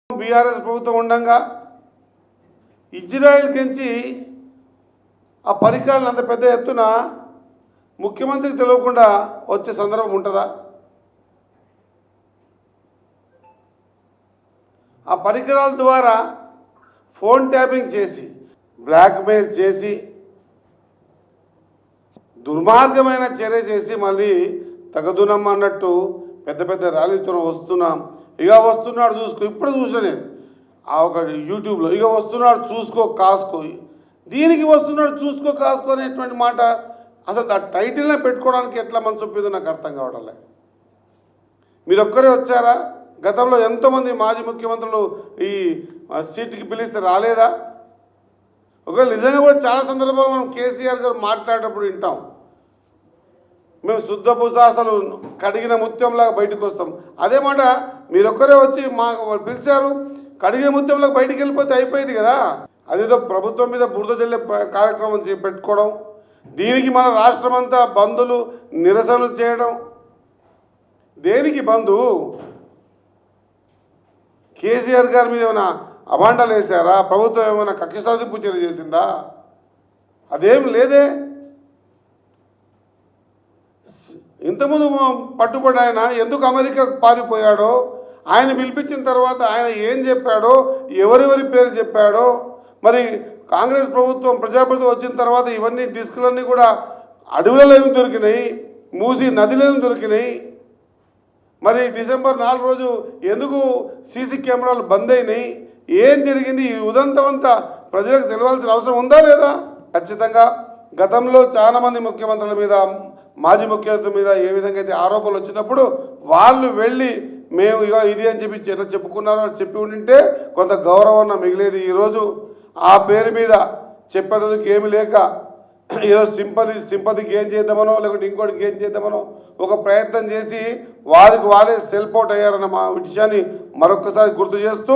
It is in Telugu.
బీఆర్ఎస్ ప్రభుత్వం ఉండగా ఇజ్రాయెల్ కించి ఆ పరికరాలను అంత పెద్ద ఎత్తున ముఖ్యమంత్రికి తెలియకుండా వచ్చే సందర్భం ఉంటుందా? ఆ పరికరాల ద్వారా ఫోన్ ట్యాపింగ్ చేసి బ్లాక్మెయిల్ చేసి దుర్మార్గమైన చర్య చేసి మళ్ళీ తగదునమ్మ అన్నట్టు పెద్ద పెద్ద ర్యాలీతో వస్తున్నాం. ఇక వస్తున్నాడు చూసుకో, ఇప్పుడు చూసా నేను ఒక యూట్యూబ్లో, ఇక వస్తున్నాడు చూసుకో కాసుకో, దీనికి వస్తున్నాడు చూసుకో కాసుకో అనేటువంటి మాట అసలు ఆ టైటిల్నే పెట్టుకోవడానికి ఎట్లా మనసు ఒప్పిందో నాకు అర్థం కావడం లేదు. మీరు ఒక్కరే వచ్చారా? గతంలో ఎంతోమంది మాజీ ముఖ్యమంత్రులు ఈ సీట్కి పిలిస్తే రాలేదా? ఒకవేళ నిజంగా కూడా చాలా సందర్భాలు మనం కేసీఆర్ గారు మాట్లాడేటప్పుడు వింటాం, మేము శుద్ధ అసలు కడిగిన ముత్యంలాగా బయటకు వస్తాం. అదే మాట మీరొక్కరే వచ్చి మాకు పిలిచారు, కడిగిన ముత్యంలాగా బయటికి వెళ్ళిపోతే అయిపోయింది కదా. అదేదో ప్రభుత్వం మీద బురద జల్లే కార్యక్రమం పెట్టుకోవడం, దీనికి మన రాష్ట్రం అంతా బంధులు నిరసనలు చేయడం. దేనికి బంధు? కేసీఆర్ గారి మీద ఏమైనా అభాండాలు వేశారా? ప్రభుత్వం ఏమైనా కక్ష సాధింపు చర్య చేసిందా? అదేం లేదే. ఇంతకుముందు పట్టుబడి ఆయన ఎందుకు అమెరికాకు పారిపోయాడో, ఆయన పిలిపించిన తర్వాత ఆయన ఏం చెప్పాడో, ఎవరెవరి పేరు చెప్పాడో, మరి కాంగ్రెస్ ప్రభుత్వం ప్రజాప్రభుత్వం వచ్చిన తర్వాత ఇవన్నీ డిస్కులన్నీ కూడా అడవులలో దొరికినాయి, మూసి నదిలో దొరికినాయి. మరి డిసెంబర్ 4 రోజు ఎందుకు సీసీ కెమెరాలు బంద్ అయినాయి? ఏం జరిగింది? ఈ ఉదంతమంతా ప్రజలకు తెలియాల్సిన అవసరం ఉందా లేదా? ఖచ్చితంగా గతంలో చాలామంది ముఖ్యమంత్రుల మీద, మాజీ ముఖ్యమంత్రుల మీద ఏ విధంగా అయితే ఆరోపణలు వచ్చినప్పుడు వాళ్ళు వెళ్ళి మేము ఇక ఇది అని చెప్పి ఎట్లా చెప్పుకున్నారో చెప్పి ఉండింటే కొంత గౌరవం మిగిలేది. ఈరోజు ఆ పేరు మీద చెప్పేందుకు ఏమి లేక ఏదో సింపతికి ఏం చేద్దామనో లేకుంటే ఇంకోటికి ఏం చేద్దామనో ఒక ప్రయత్నం చేసి వారికి వాళ్ళే సెల్ఫ్ అవుట్ అయ్యారన్న మా విషయాన్ని మరొకసారి గుర్తు చేస్తూ